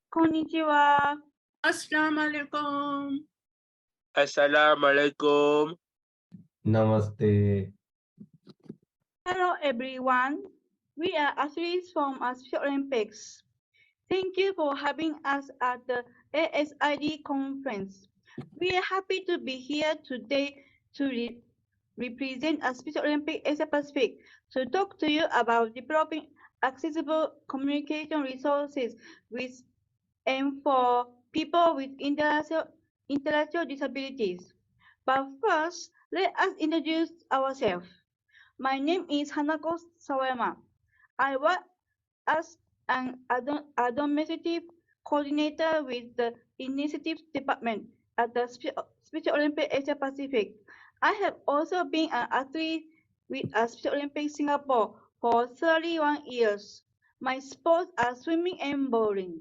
Konnichiwa. Assalamualaikum. Assalamualaikum. Namaste. Hello everyone. We are athletes from Special Olympics. Thank you for having us at the ASID Conference. We are happy to be here today to represent Special Olympics Asia Pacific to talk to you about developing accessible communication resources with and for people with intellectual disabilities. But first, let us introduce ourselves. My name is Hanako Sawayama. I work as an administrative coordinator with the Initiatives Department at the Special Olympics Asia Pacific. I have also been an athlete with Special Olympics Singapore for 31 years. My sports are swimming and bowling.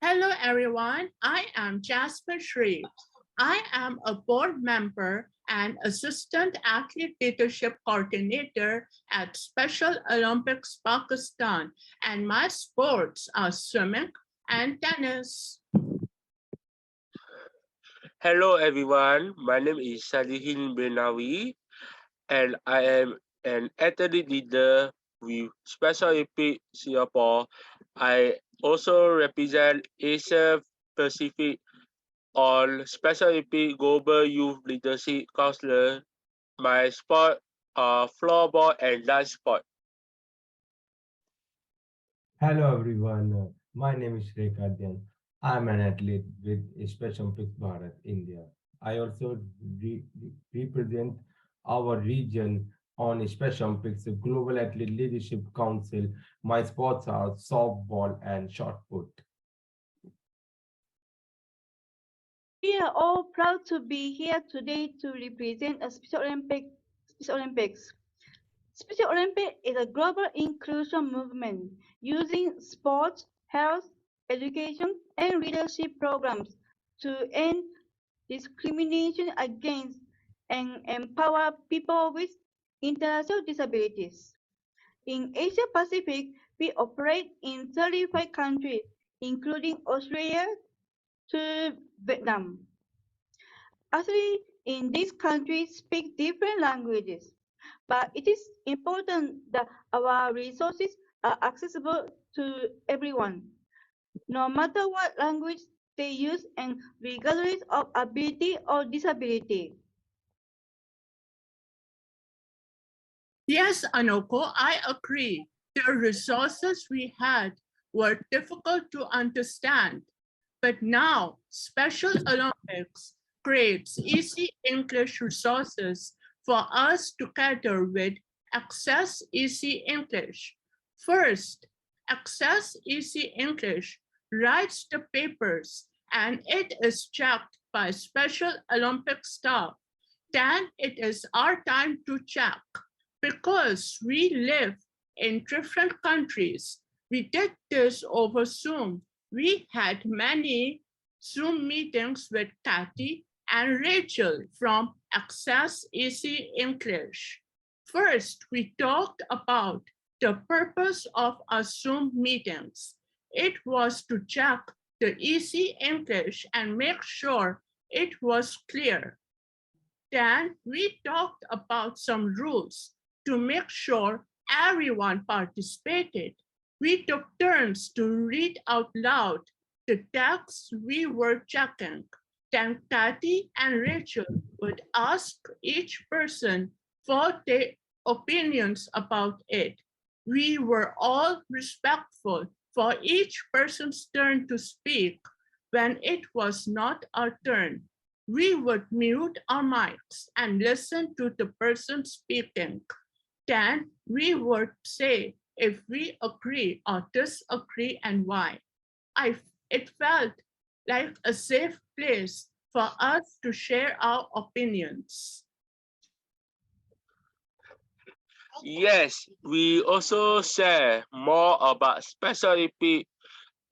Hello, everyone. I am Jasper Shree. I am a board member and Assistant Athlete Leadership Coordinator at Special Olympics Pakistan, and my sports are swimming and tennis. Hello everyone, my name is Salihin Benawi and I am an athlete leader with Special Olympics Singapore. I also represent Asia Pacific on Special Olympics Global Youth Leadership Council. My sport are floorball and dance sport. Hello everyone. My name is Rekadyan. I'm an athlete with Special Olympics Bharat, India. I also represent our region on Special Olympics Global Athlete Leadership Council. My sports are softball and shot put. We are all proud to be here today to represent a Special Olympics. Special Olympics is a global inclusion movement using sports, health, education, and leadership programs to end discrimination against and empower people with intellectual disabilities. In Asia Pacific, we operate in 35 countries, including Australia to Vietnam. Athletes in these countries speak different languages, but it is important that our resources are accessible to everyone, no matter what language they use and regardless of ability or disability. Yes, Anoko, I agree. The resources we had were difficult to understand. But now, Special Olympics creates easy English resources for us together with Access Easy English. First, Access Easy English writes the papers and it is checked by Special Olympics staff. Then it is our time to check. Because we live in different countries, we did this over Zoom. We had many Zoom meetings with Kathy and Rachel from Access Easy English. First, we talked about the purpose of our Zoom meetings. It was to check the Easy English and make sure it was clear. Then we talked about some rules to make sure everyone participated. We took turns to read out loud the text we were checking. Then Kathy and Rachel would ask each person for their opinions about it. We were all respectful for each person's turn to speak. When it was not our turn, we would mute our mics and listen to the person speaking. Then we would say if we agree or disagree and why. It felt like a safe place for us to share our opinions. Yes, we also share more about Special Olympics.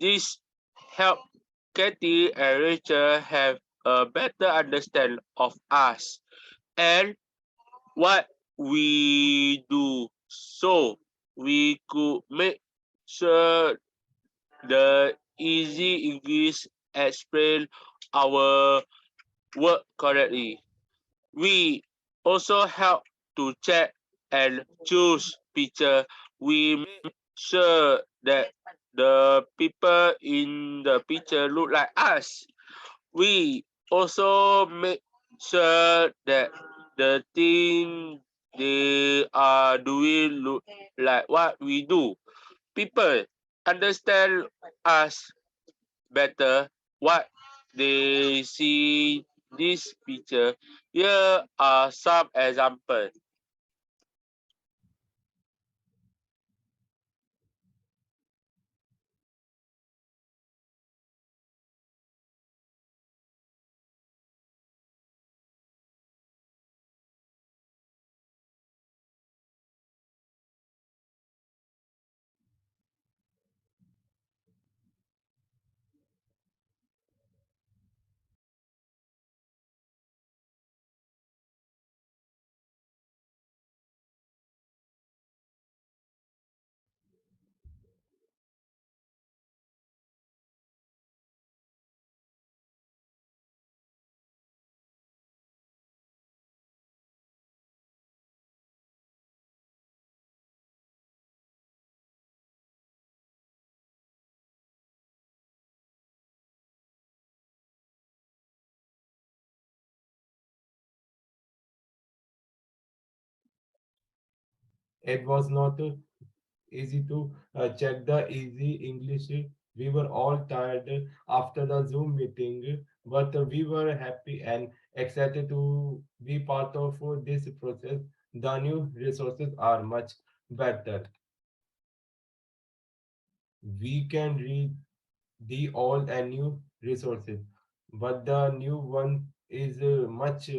This helped Katie and Rachel have a better understanding of us and what we do so we could make sure the easy English explain our work correctly. We also help to check and choose picture. We make sure that the people in the picture look like us. We also make sure that the thing they are doing look like what we do. People understand us better what they see this picture. Here are some examples. It was not easy to check the easy English. We were all tired after the Zoom meeting, but we were happy and excited to be part of this process. The new resources are much better. We can read the old and new resources, but the new one is much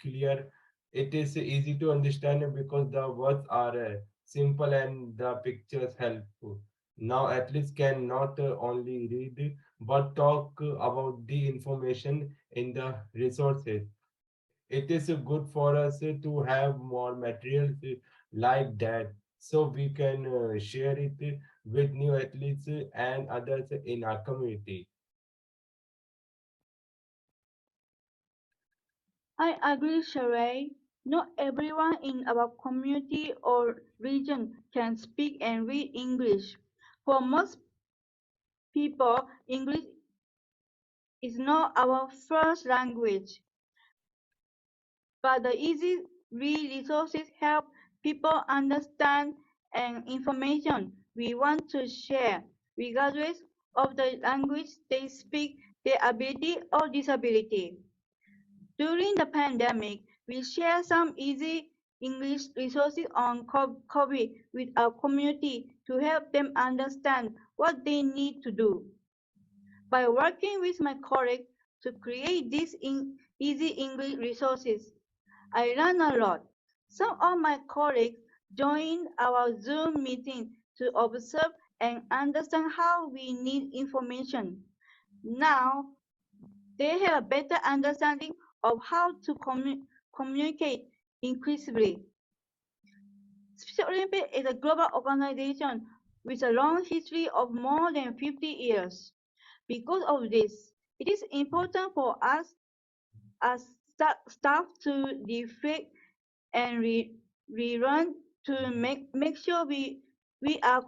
clear. It is easy to understand because the words are simple and the pictures helpful. Now athletes can not only read but talk about the information in the resources. It is good for us to have more materials like that so we can share it with new athletes and others in our community. I agree, Sheree. Not everyone in our community or region can speak and read English. For most people, English is not our first language, but the easy read resources help people understand and information we want to share, regardless of the language they speak, their ability or disability. During the pandemic, we share some easy English resources on COVID with our community to help them understand what they need to do. By working with my colleagues to create these easy English resources, I learned a lot. Some of my colleagues joined our Zoom meeting to observe and understand how we need information. Now they have a better understanding of how to communicate inclusively. Special Olympics is a global organization with a long history of more than 50 years. Because of this, it is important for us as staff to reflect and rerun to make sure we are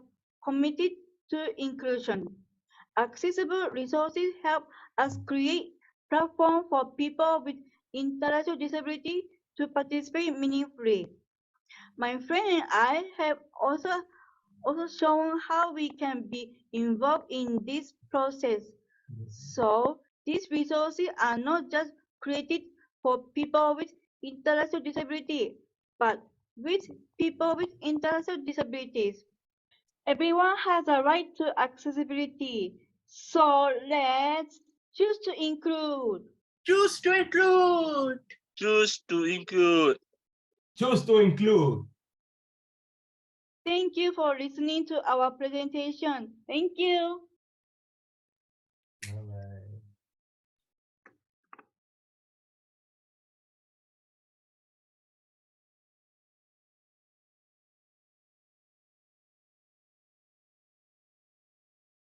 committed to inclusion. Accessible resources help us create platforms for people with intellectual disability to participate meaningfully. My friend and I have also shown how we can be involved in this process. So these resources are not just created for people with intellectual disability, but with people with intellectual disabilities. Everyone has a right to accessibility. So let's choose to include. Choose to include. Choose to include. Choose to include. Thank you for listening to our presentation. Thank you.